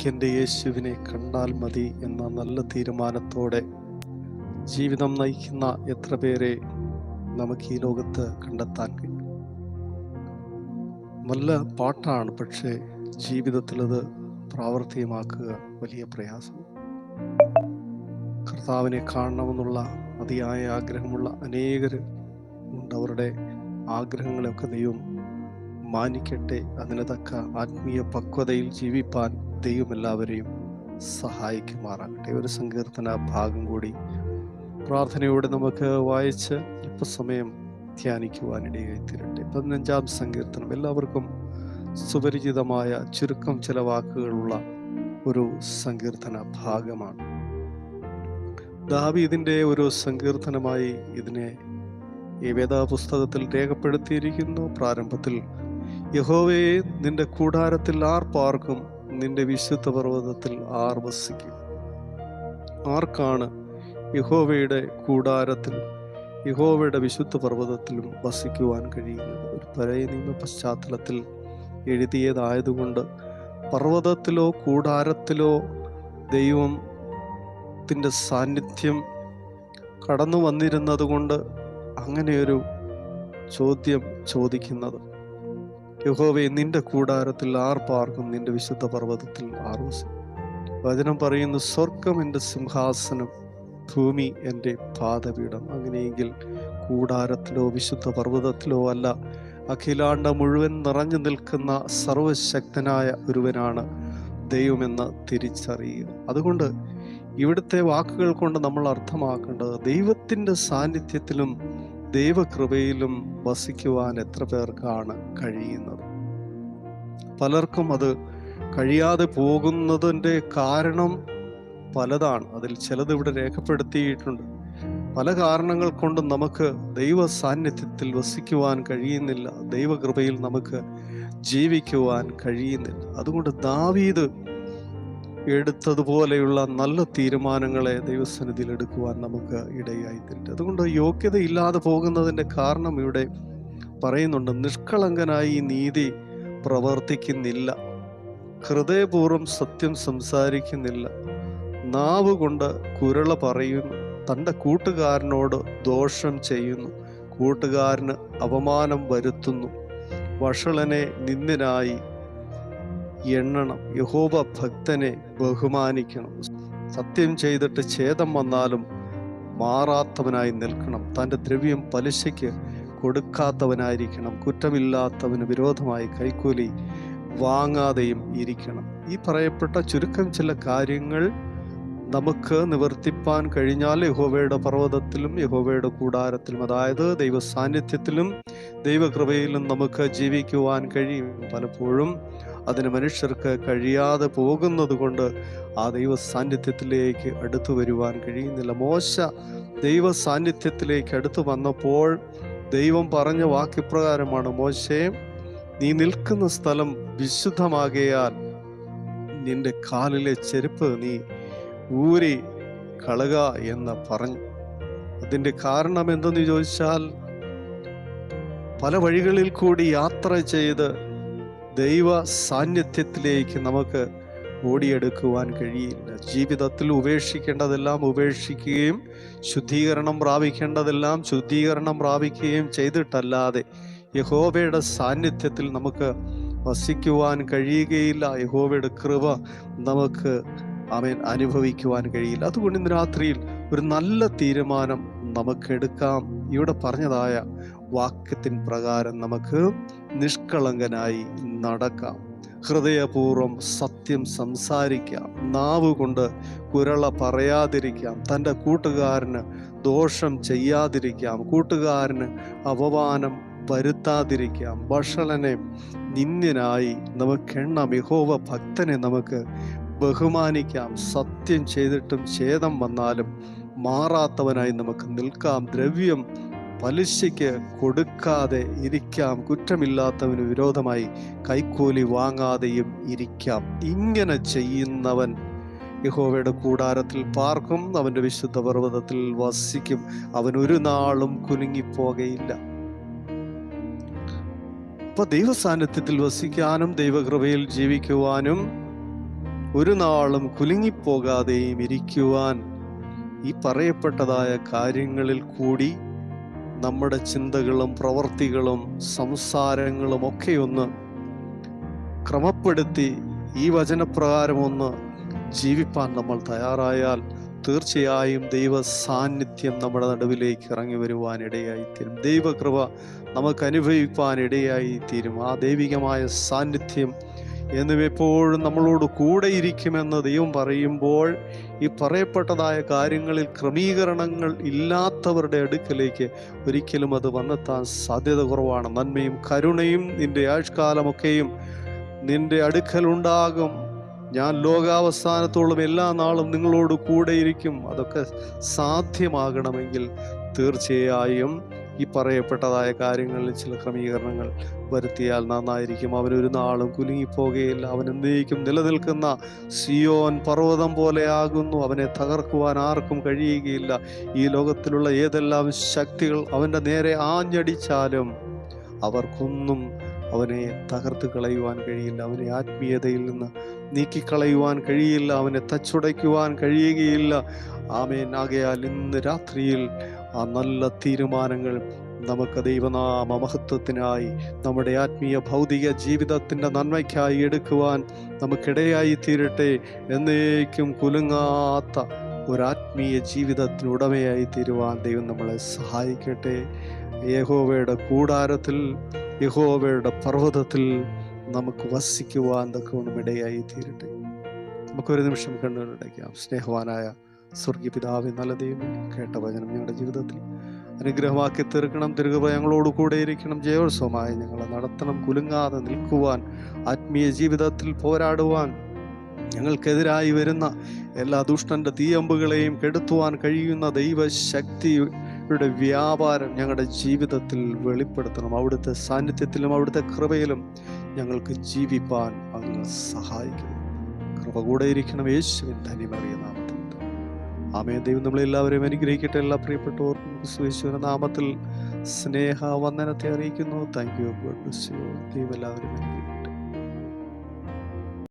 എനിക്കെൻ്റെ യേശുവിനെ കണ്ടാൽ മതി എന്ന നല്ല തീരുമാനത്തോടെ ജീവിതം നയിക്കുന്ന എത്ര പേരെ നമുക്ക് ഈ ലോകത്ത് കണ്ടെത്താൻ കഴിയും. നല്ല പാട്ടാണ്, പക്ഷേ ജീവിതത്തിൽ അത് പ്രാവർത്തികമാക്കുക വലിയ പ്രയാസം. കർത്താവിനെ കാണണമെന്നുള്ള അതിയായ ആഗ്രഹമുള്ള അനേകർ ഉണ്ട്. അവരുടെ ആഗ്രഹങ്ങളെയൊക്കെ ദൈവം മാനിക്കട്ടെ. അതിന് തക്ക ആത്മീയ പക്വതയിൽ ജീവിപ്പാൻ ദൈവം എല്ലാവരെയും സഹായിക്കുമാറാകട്ടെ. ഒരു സങ്കീർത്തന ഭാഗം കൂടി പ്രാർത്ഥനയോടെ നമുക്ക് വായിച്ച് അല്പസമയം ധ്യാനിക്കുവാനിടയായി തീരട്ടെ. 15-ാം സങ്കീർത്തനം എല്ലാവർക്കും സുപരിചിതമായ ചുരുക്കം ചില വാക്കുകളുള്ള ഒരു സങ്കീർത്തന ഭാഗമാണ്. ദാവീദിന്റെ ഒരു സങ്കീർത്തനമായി ഇതിനെ ഈ വേദപുസ്തകത്തിൽ രേഖപ്പെടുത്തിയിരിക്കുന്നു. പ്രാരംഭത്തിൽ, യഹോവേ, നിന്റെ കൂടാരത്തിൽ ആർ പാർക്കും, നിന്റെ വിശുദ്ധ പർവ്വതത്തിൽ ആർ വസിക്കും. ആർക്കാണ് യഹോവയുടെ കൂടാരത്തിലും യഹോവയുടെ വിശുദ്ധ പർവ്വതത്തിലും വസിക്കുവാൻ കഴിയുന്നത്? ഒരു പഴയ നിയമ പശ്ചാത്തലത്തിൽ എഴുതിയതായതുകൊണ്ട് പർവ്വതത്തിലോ കൂടാരത്തിലോ ദൈവത്തിൻ്റെ സാന്നിധ്യം കടന്നു വന്നിരുന്നത് കൊണ്ട് അങ്ങനെയൊരു ചോദ്യം ചോദിക്കുന്നത്. യഹോവേ, നിന്റെ കൂടാരത്തിൽ ആർ പാർക്കും, നിന്റെ വിശുദ്ധ പർവ്വതത്തിൽ ആർ വസിക്കും. വചനം പറയുന്നു, സ്വർഗം എൻ്റെ സിംഹാസനം, ഭൂമി എൻ്റെ പാദപീഠം. അങ്ങനെയെങ്കിൽ കൂടാരത്തിലോ വിശുദ്ധ പർവ്വതത്തിലോ അല്ല, അഖിലാണ്ട മുഴുവൻ നിറഞ്ഞു നിൽക്കുന്ന സർവശക്തനായ ഒരുവനാണ് ദൈവമെന്ന് തിരിച്ചറിയുക. അതുകൊണ്ട് ഇവിടുത്തെ വാക്കുകൾ കൊണ്ട് നമ്മൾ അർത്ഥമാക്കേണ്ടത്, ദൈവത്തിൻ്റെ സാന്നിധ്യത്തിലും ദൈവകൃപയിലും വസിക്കുവാൻ എത്ര പേർക്കാണ് കഴിയുന്നത്? പലർക്കും അത് കഴിയാതെ പോകുന്നതിൻ്റെ കാരണം പലതാണ്. അതിൽ ചിലത് ഇവിടെ രേഖപ്പെടുത്തിയിട്ടുണ്ട്. പല കാരണങ്ങൾ കൊണ്ടും നമുക്ക് ദൈവ സാന്നിധ്യത്തിൽ വസിക്കുവാൻ കഴിയുന്നില്ല, ദൈവകൃപയിൽ നമുക്ക് ജീവിക്കുവാൻ കഴിയുന്നില്ല. അതുകൊണ്ട് ദാവീദ് എടുത്തതുപോലെയുള്ള നല്ല തീരുമാനങ്ങളെ ദൈവസന്നിധിയിൽ എടുക്കുവാൻ നമുക്ക് ഇടയായിത്തീരട്ടെ. അതുകൊണ്ട് യോഗ്യതയില്ലാതെ പോകുന്നതിൻ്റെ കാരണം ഇവിടെ പറയുന്നുണ്ട്. നിഷ്കളങ്കനായി നീതി പ്രവർത്തിക്കുന്നില്ല, ഹൃദയപൂർവ്വം സത്യം സംസാരിക്കുന്നില്ല, നാവ് കൊണ്ട് കുരള പറയുന്നു, തൻ്റെ കൂട്ടുകാരനോട് ദോഷം ചെയ്യുന്നു, കൂട്ടുകാരന് അപമാനം വരുത്തുന്നു, വഷളനെ നിന്ദനായി എണ്ണണം, യഹോവ ഭക്തനെ ബഹുമാനിക്കണം, സത്യം ചെയ്തിട്ട് ഛേദം വന്നാലും മാറാത്തവനായി നിൽക്കണം, തൻ്റെ ദ്രവ്യം പലിശയ്ക്ക് കൊടുക്കാത്തവനായിരിക്കണം, കുറ്റമില്ലാത്തവന് വിരോധമായി കൈക്കൂലി വാങ്ങാതെയും ഇരിക്കണം. ഈ പറയപ്പെട്ട ചുരുക്കം ചില കാര്യങ്ങൾ നമുക്ക് നിവർത്തിപ്പാൻ കഴിഞ്ഞാൽ യഹോവയുടെ പർവ്വതത്തിലും യഹോവയുടെ കൂടാരത്തിലും, അതായത് ദൈവ സാന്നിധ്യത്തിലും ദൈവകൃപയിലും നമുക്ക് ജീവിക്കുവാൻ കഴിയും. പലപ്പോഴും അതിന് മനുഷ്യർക്ക് കഴിയാതെ പോകുന്നത് കൊണ്ട് ആ ദൈവ സാന്നിധ്യത്തിലേക്ക് അടുത്തു വരുവാൻ കഴിയുന്നില്ല. മോശ ദൈവ സാന്നിധ്യത്തിലേക്ക് അടുത്തു വന്നപ്പോൾ ദൈവം പറഞ്ഞ വാക്യപ്രകാരമാണ്, മോശേ, നീ നിൽക്കുന്ന സ്ഥലം വിശുദ്ധമാകയാൽ നിന്റെ കാലിലെ ചെരുപ്പ് നീ ഊരി കളക എന്ന് പറഞ്ഞു. അതിൻ്റെ കാരണം എന്തെന്ന് ചോദിച്ചാൽ, പല വഴികളിൽ കൂടി യാത്ര ചെയ്ത് ദൈവ സാന്നിധ്യത്തിലേക്ക് നമുക്ക് ഓടിയെടുക്കുവാൻ കഴിയില്ല. ജീവിതത്തിൽ ഉപേക്ഷിക്കേണ്ടതെല്ലാം ഉപേക്ഷിക്കുകയും ശുദ്ധീകരണം പ്രാപിക്കേണ്ടതെല്ലാം ശുദ്ധീകരണം പ്രാപിക്കുകയും ചെയ്തിട്ടല്ലാതെ യഹോവയുടെ സാന്നിധ്യത്തിൽ നമുക്ക് വസിക്കുവാൻ കഴിയുകയില്ല. യഹോവയുടെ കൃപ നമുക്ക് അനുഭവിക്കുവാൻ കഴിയില്ല. അതുകൊണ്ട് ഇന്ന് രാത്രിയിൽ ഒരു നല്ല തീരുമാനം നമുക്ക് എടുക്കാം. ഇവിടെ പറഞ്ഞതായ വാക്യത്തിൻ പ്രകാരം നമുക്ക് നിഷ്കളങ്കനായി നടക്കാം, ഹൃദയപൂർവ്വം സത്യം സംസാരിക്കാം, നാവ് കൊണ്ട് കുരള പറയാതിരിക്കാം, തൻ്റെ കൂട്ടുകാരന് ദോഷം ചെയ്യാതിരിക്കാം, കൂട്ടുകാരന് അപമാനം വരുത്താതിരിക്കാം, വഷളനെ നിന്ദ്യനായി നമുക്കെണ്ണാം, യഹോവ ഭക്തനെ നമുക്ക് ബഹുമാനിക്കാം, സത്യം ചെയ്തിട്ടും ഛേദം വന്നാലും മാറാത്തവനായി നമുക്ക് നിൽക്കാം, ദ്രവ്യം പലിശയ്ക്ക് കൊടുക്കാതെ ഇരിക്കാം, കുറ്റമില്ലാത്തവന് വിരോധമായി കൈക്കൂലി വാങ്ങാതെയും ഇരിക്കാം. ഇങ്ങനെ ചെയ്യുന്നവൻ യഹോവയുടെ കൂടാരത്തിൽ പാർക്കും, അവൻ്റെ വിശുദ്ധ പർവ്വതത്തിൽ വസിക്കും, അവൻ ഒരു നാളും കുലുങ്ങിപ്പോകയില്ല. അപ്പൊ ദൈവസാന്നിധ്യത്തിൽ വസിക്കാനും ദൈവകൃപയിൽ ജീവിക്കുവാനും ഒരു നാളും കുലുങ്ങിപ്പോകാതെയും ഇരിക്കുവാൻ ഈ പറയപ്പെട്ടതായ കാര്യങ്ങളിൽ കൂടി നമ്മുടെ ചിന്തകളും പ്രവൃത്തികളും സംസാരങ്ങളും ഒക്കെ ഒന്ന് ക്രമപ്പെടുത്തി ഈ വചനപ്രകാരം ഒന്ന് ജീവിപ്പാൻ നമ്മൾ തയ്യാറായാൽ തീർച്ചയായും ദൈവ സാന്നിധ്യം നമ്മുടെ നടുവിലേക്ക് ഇറങ്ങി വരുവാൻ ഇടയായിത്തീരും. ദൈവകൃപ നമുക്ക് അനുഭവിക്കാൻ ഇടയായിത്തീരും. ആ ദൈവികമായ സാന്നിധ്യം എന്നും എപ്പോഴും നമ്മളോട് കൂടെ ഇരിക്കുമെന്ന് ദൈവം പറയുമ്പോൾ ഈ പറയപ്പെട്ടതായ കാര്യങ്ങളിൽ ക്രമീകരണങ്ങൾ ഇല്ലാത്തവരുടെ അടുക്കലേക്ക് ഒരിക്കലും അത് വന്നെത്താൻ സാധ്യത കുറവാണ്. നന്മയും കരുണയും നിന്റെ ആയുഷ്കാലമൊക്കെയും നിന്റെ അടുക്കലുണ്ടാകും. ഞാൻ ലോകാവസാനത്തോളം എല്ലാ നാളും നിങ്ങളോട് കൂടെ ഇരിക്കും. അതൊക്കെ സാധ്യമാകണമെങ്കിൽ തീർച്ചയായും ഈ പറയപ്പെട്ടതായ കാര്യങ്ങളിൽ ചില ക്രമീകരണങ്ങൾ വരുത്തിയാൽ നന്നായിരിക്കും. അവനൊരു നാളും കുലുങ്ങിപ്പോകുകയില്ല. അവൻ എന്നേക്കും നിലനിൽക്കുന്ന സിയോൻ പർവ്വതം പോലെയാകുന്നു. അവനെ തകർക്കുവാൻ ആർക്കും കഴിയുകയില്ല. ഈ ലോകത്തിലുള്ള ഏതെല്ലാം ശക്തികൾ അവൻ്റെ നേരെ ആഞ്ഞടിച്ചാലും അവർക്കൊന്നും അവനെ തകർത്ത് കളയുവാൻ കഴിയില്ല. അവനെ ആത്മീയതയിൽ നിന്ന് നീക്കിക്കളയുവാൻ കഴിയില്ല. അവനെ തച്ചുടയ്ക്കുവാൻ കഴിയുകയില്ല. ആമേൻ. ആകയാൽ ഇന്ന് രാത്രിയിൽ ആ നല്ല തീരുമാനങ്ങൾ നമുക്ക് ദൈവനാമ മഹത്വത്തിനായി, നമ്മുടെ ആത്മീയ ഭൗതിക ജീവിതത്തിൻ്റെ നന്മയ്ക്കായി എടുക്കുവാൻ നമുക്കിടയായി തീരട്ടെ. എന്നേക്കും കുലുങ്ങാത്ത ഒരാത്മീയ ജീവിതത്തിന് ഉടമയായി തീരുവാൻ ദൈവം നമ്മളെ സഹായിക്കട്ടെ. യഹോവയുടെ കൂടാരത്തിൽ, യഹോവയുടെ പർവ്വതത്തിൽ നമുക്ക് വസിക്കുവാൻ തക്കവണ്ണം ഇടയായി തീരട്ടെ. നമുക്കൊരു നിമിഷം കണ്ണുകളടയ്ക്കാം. സ്നേഹവാനായ സ്വർഗീയ പിതാവേ, നല്ല ദൈവമേ, കേട്ട വചനം ഞങ്ങളുടെ ജീവിതത്തിൽ അനുഗ്രഹമാക്കി തീർക്കണം. തിരുകൃപ ഞങ്ങളോട് കൂടെ ഇരിക്കണം. ജയോത്സവമായി ഞങ്ങളെ നടത്തണം. കുലുങ്ങാതെ നിൽക്കുവാൻ, ആത്മീയ ജീവിതത്തിൽ പോരാടുവാൻ, ഞങ്ങൾക്കെതിരായി വരുന്ന എല്ലാ ദുഷ്ടന്റെ തീയമ്പുകളെയും കെടുത്തുവാൻ കഴിയുന്ന ദൈവശക്തിയുടെ വ്യാപാരം ഞങ്ങളുടെ ജീവിതത്തിൽ വെളിപ്പെടുത്തണം. അവിടുത്തെ സാന്നിധ്യത്തിലും അവിടുത്തെ കൃപയിലും ഞങ്ങൾക്ക് ജീവിപ്പാൻ അങ്ങ് സഹായിക്കണം. കൃപ കൂടെ ഇരിക്കണം. യേശുവിൻ ധന്യമറിയ നാമത്തിൽ ആമേൻ. ദൈവം നമ്മളെല്ലാവരെയും അനുഗ്രഹിക്കട്ടെ. എല്ലാ പ്രിയപ്പെട്ടവർക്കും യേശുവിന്റെ നാമത്തിൽ സ്നേഹ വന്ദനത്തെ അറിയിക്കുന്നു. Thank you. God bless you. ദൈവം എല്ലാവരെയും അനുഗ്രഹിക്കട്ടെ.